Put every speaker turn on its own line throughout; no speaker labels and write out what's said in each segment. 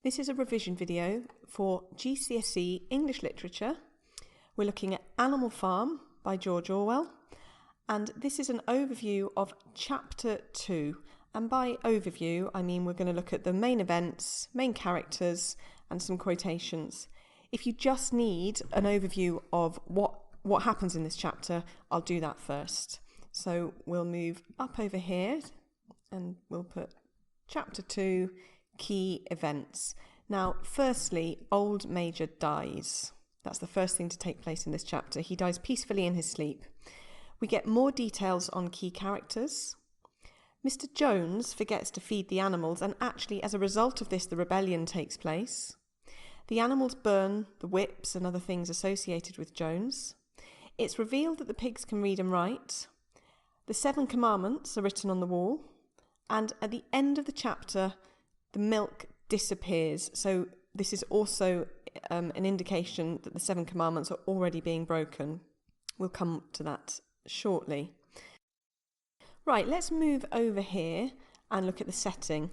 This is a revision video for GCSE English Literature. We're looking at Animal Farm by George Orwell, and this is an overview of Chapter 2. And by overview, I mean we're going to look at the main events, main characters, and some quotations. If you just need an overview of what happens in this chapter, I'll do that first. So we'll move up over here, and we'll put Chapter 2, Key Events. Now, firstly, Old Major dies. That's the first thing to take place in this chapter. He dies peacefully in his sleep. We get more details on key characters. Mr. Jones forgets to feed the animals, and actually, as a result of this, the rebellion takes place. The animals burn the whips and other things associated with Jones. It's revealed that the pigs can read and write. The 7 commandments are written on the wall. And at the end of the chapter, the milk disappears. So this is also an indication that the 7 commandments are already being broken. We'll come to that shortly. Right, let's move over here and look at the setting.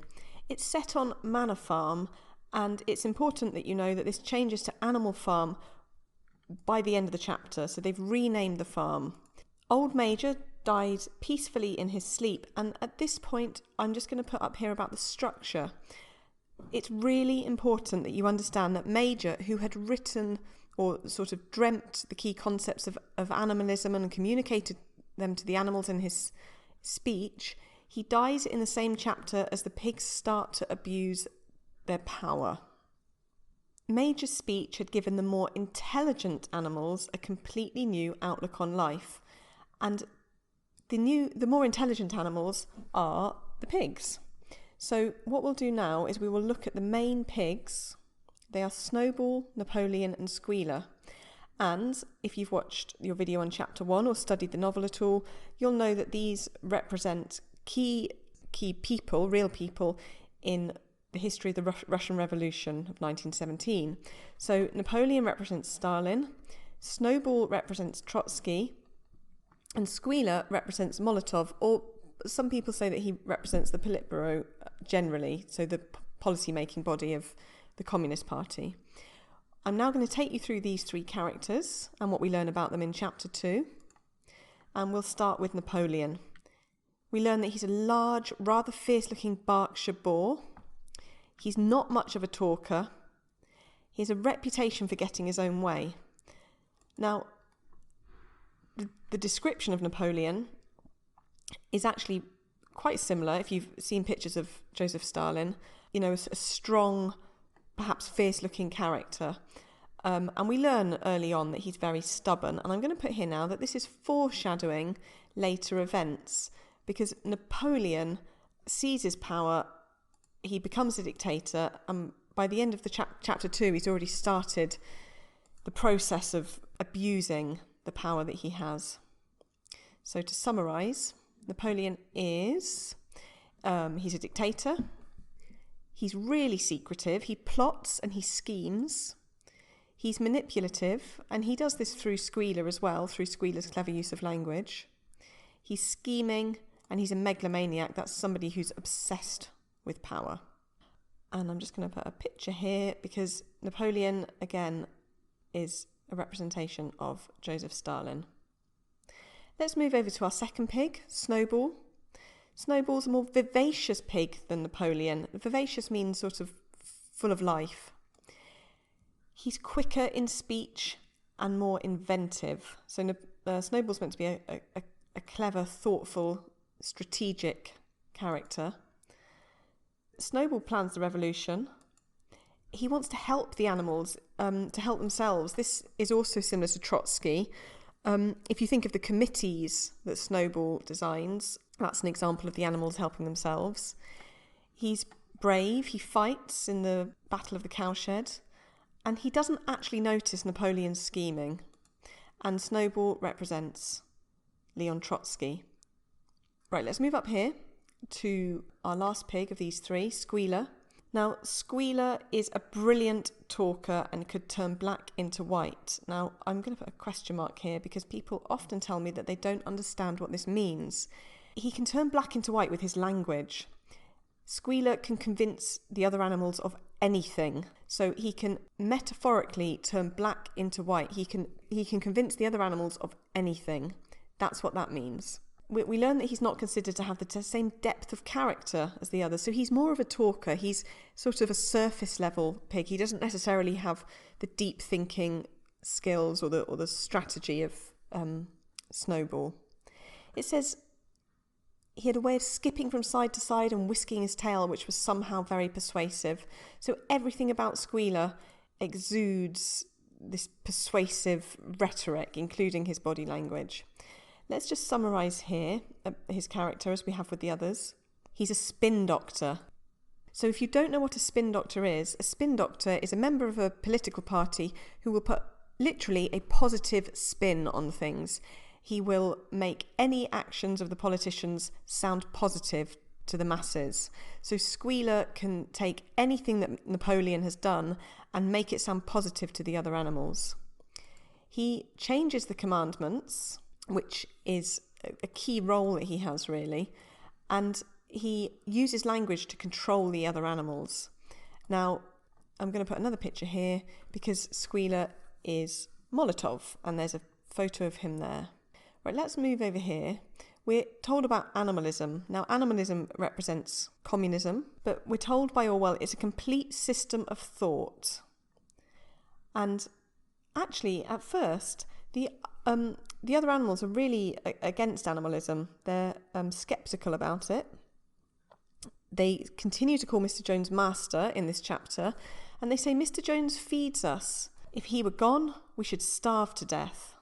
It's set on Manor Farm, and it's important that you know that this changes to Animal Farm by the end of the chapter. So they've renamed the farm. Old Major died peacefully in his sleep, and at this point I'm just going to put up here about the structure. It's really important that you understand that Major, who had written or sort of dreamt the key concepts of animalism and communicated them to the animals in his speech, he dies in the same chapter as the pigs start to abuse their power. Major's speech had given the more intelligent animals a completely new outlook on life, and the more intelligent animals are the pigs. So what we'll do now is we will look at the main pigs. They are Snowball, Napoleon and Skealer. And if you've watched your video on Chapter 1 or studied the novel at all, you'll know that these represent key people, real people, in the history of the Russian Revolution of 1917. So Napoleon represents Stalin, Snowball represents Trotsky, and Skealer represents Molotov, or some people say that he represents the Politburo generally, so the policy-making body of the Communist Party. I'm now going to take you through these 3 characters and what we learn about them in Chapter 2. And we'll start with Napoleon. We learn that he's a large, rather fierce-looking Berkshire boar. He's not much of a talker. He has a reputation for getting his own way. Now, the description of Napoleon is actually quite similar if you've seen pictures of Joseph Stalin. You know, a strong, perhaps fierce-looking character. And we learn early on that he's very stubborn. And I'm going to put here now that this is foreshadowing later events, because Napoleon seizes power, he becomes a dictator, and by the end of the chapter 2, he's already started the process of abusing the power that he has. So to summarise, Napoleon is, he's a dictator, he's really secretive, he plots and he schemes, he's manipulative, and he does this through Skealer as well, through Skealer's clever use of language. He's scheming, and he's a megalomaniac. That's somebody who's obsessed with power. And I'm just going to put a picture here because Napoleon, again, is a representation of Joseph Stalin. Let's move over to our second pig, Snowball. Snowball's a more vivacious pig than Napoleon. Vivacious means sort of full of life. He's quicker in speech and more inventive. So Snowball's meant to be a clever, thoughtful, strategic character. Snowball plans the revolution. He wants to help the animals, to help themselves. This is also similar to Trotsky. If you think of the committees that Snowball designs, that's an example of the animals helping themselves. He's brave, he fights in the Battle of the Cowshed, and he doesn't actually notice Napoleon's scheming. And Snowball represents Leon Trotsky. Right, let's move up here to our last pig of these 3, Skealer. Now, Skealer is a brilliant talker and could turn black into white. Now, I'm going to put a question mark here because people often tell me that they don't understand what this means. He can turn black into white with his language. Skealer can convince the other animals of anything. So he can metaphorically turn black into white. He can convince the other animals of anything. That's what that means. We learn that he's not considered to have the same depth of character as the others. So he's more of a talker. He's sort of a surface level pig. He doesn't necessarily have the deep thinking skills or the strategy of Snowball. It says he had a way of skipping from side to side and whisking his tail, which was somehow very persuasive. So everything about Skealer exudes this persuasive rhetoric, including his body language. Let's just summarise here his character as we have with the others. He's a spin doctor. So if you don't know what a spin doctor is a member of a political party who will put literally a positive spin on things. He will make any actions of the politicians sound positive to the masses. So Skealer can take anything that Napoleon has done and make it sound positive to the other animals. He changes the commandments, which is a key role that he has really, and he uses language to control the other animals. Now, I'm going to put another picture here because Skealer is Molotov, and there's a photo of him there. Right, let's move over here. We're told about animalism. Now, animalism represents communism, but we're told by Orwell it's a complete system of thought. And actually, at first, the other animals are really against animalism. They're sceptical about it. They continue to call Mr. Jones master in this chapter, and they say Mr. Jones feeds us. If he were gone, we should starve to death.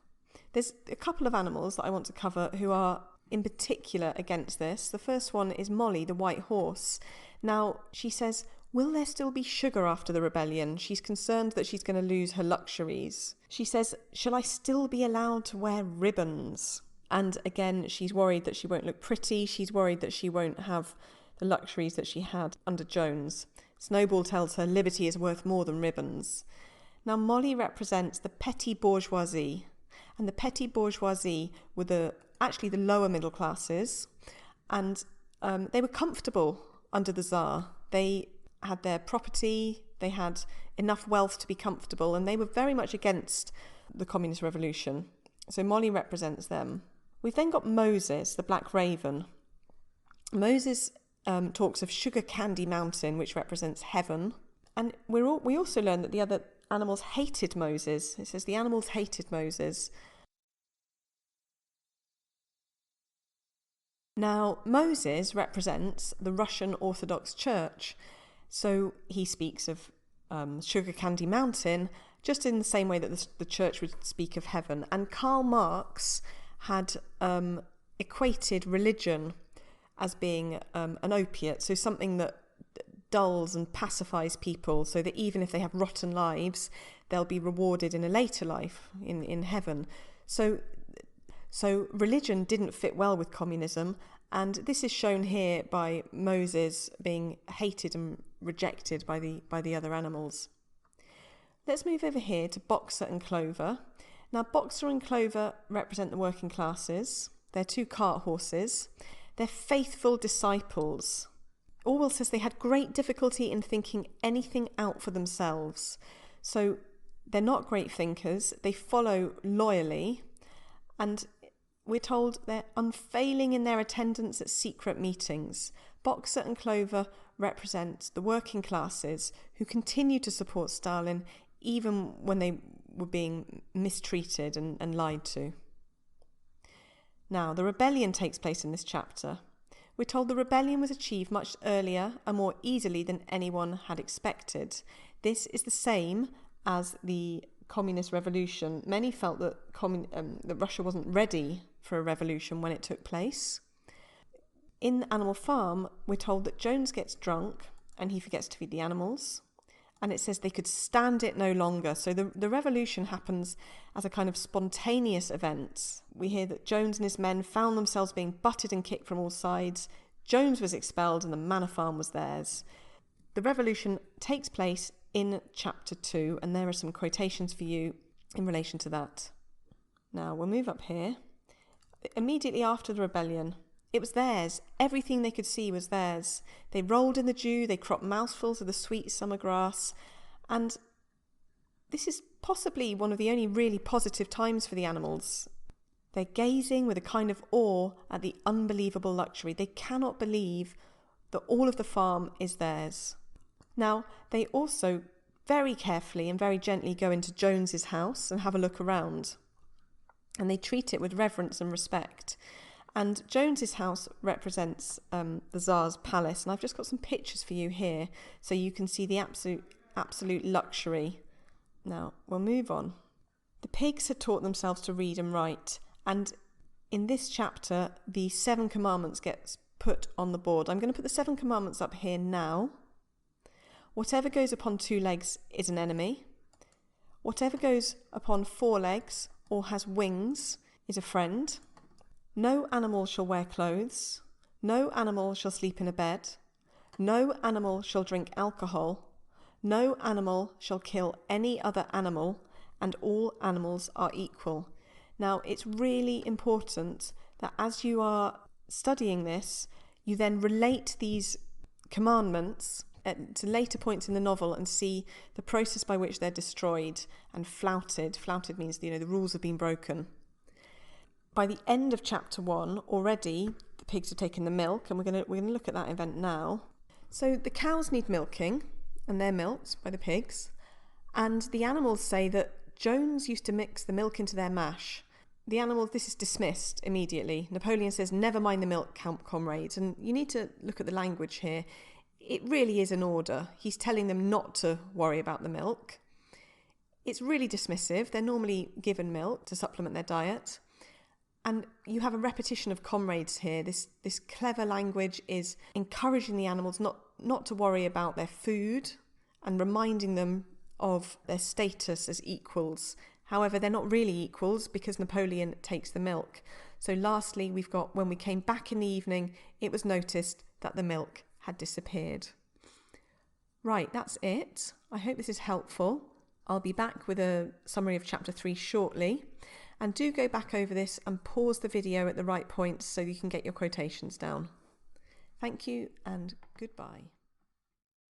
There's a couple of animals that I want to cover who are in particular against this. The first one is Molly, the white horse. Now, she says, will there still be sugar after the rebellion? She's concerned that she's going to lose her luxuries. She says, shall I still be allowed to wear ribbons? And again, she's worried that she won't look pretty. She's worried that she won't have the luxuries that she had under Jones. Snowball tells her liberty is worth more than ribbons. Now, Molly represents the petty bourgeoisie. And the petty bourgeoisie were actually the lower middle classes, and they were comfortable under the Tsar. They had their property, they had enough wealth to be comfortable, and they were very much against the communist revolution. So Molly represents them. We've then got Moses, the black raven. Moses talks of Sugar Candy Mountain, which represents heaven. And we also learn that the other animals hated Moses. It says the animals hated Moses. Now, Moses represents the Russian Orthodox Church. So he speaks of Sugar Candy Mountain just in the same way that the church would speak of heaven. And Karl Marx had equated religion as being an opiate, so something that dulls and pacifies people so that even if they have rotten lives, they'll be rewarded in a later life in heaven. So religion didn't fit well with communism, and this is shown here by Moses being hated and rejected by the other animals. Let's move over here to Boxer and Clover. Now, Boxer and Clover represent the working classes. They're two cart horses. They're faithful disciples. Orwell says they had great difficulty in thinking anything out for themselves. So they're not great thinkers. They follow loyally. And we're told they're unfailing in their attendance at secret meetings. Boxer and Clover represent the working classes who continue to support Stalin even when they were being mistreated and lied to. Now, the rebellion takes place in this chapter. We're told the rebellion was achieved much earlier and more easily than anyone had expected. This is the same as the communist revolution. Many felt that Russia wasn't ready for a revolution when it took place. In Animal Farm, we're told that Jones gets drunk and he forgets to feed the animals. And it says they could stand it no longer. So the revolution happens as a kind of spontaneous event. We hear that Jones and his men found themselves being butted and kicked from all sides. Jones was expelled and the manor farm was theirs. The revolution takes place in chapter 2, and there are some quotations for you in relation to that. Now, we'll move up here. Immediately after the rebellion, It was theirs. Everything they could see was theirs. They rolled in the dew, they cropped mouthfuls of the sweet summer grass, and this is possibly one of the only really positive times for the animals. They're gazing with a kind of awe at the unbelievable luxury. They cannot believe that all of the farm is theirs. Now, they also very carefully and very gently go into Jones's house and have a look around. And they treat it with reverence and respect. And Jones's house represents the Tsar's palace. And I've just got some pictures for you here so you can see the absolute luxury. Now, we'll move on. The pigs had taught themselves to read and write. And in this chapter, the 7 commandments gets put on the board. I'm going to put the 7 commandments up here now. Whatever goes upon 2 legs is an enemy. Whatever goes upon 4 legs or has wings is a friend. No animal shall wear clothes. No animal shall sleep in a bed. No animal shall drink alcohol. No animal shall kill any other animal, and all animals are equal. Now, it's really important that as you are studying this, you then relate these commandments to later points in the novel and see the process by which they're destroyed and flouted. Flouted means, the rules have been broken. By the end of chapter 1, already the pigs have taken the milk, and we're going to look at that event now. So the cows need milking, and they're milked by the pigs. And the animals say that Jones used to mix the milk into their mash. The animals, this is dismissed immediately. Napoleon says, never mind the milk, comrades. And you need to look at the language here. It really is an order. He's telling them not to worry about the milk. It's really dismissive. They're normally given milk to supplement their diet. And you have a repetition of comrades here. This clever language is encouraging the animals not to worry about their food and reminding them of their status as equals. However, they're not really equals because Napoleon takes the milk. So lastly, we've got when we came back in the evening, it was noticed that the milk had disappeared. Right, that's it. I hope this is helpful. I'll be back with a summary of chapter 3 shortly. And do go back over this and pause the video at the right points so you can get your quotations down. Thank you and goodbye.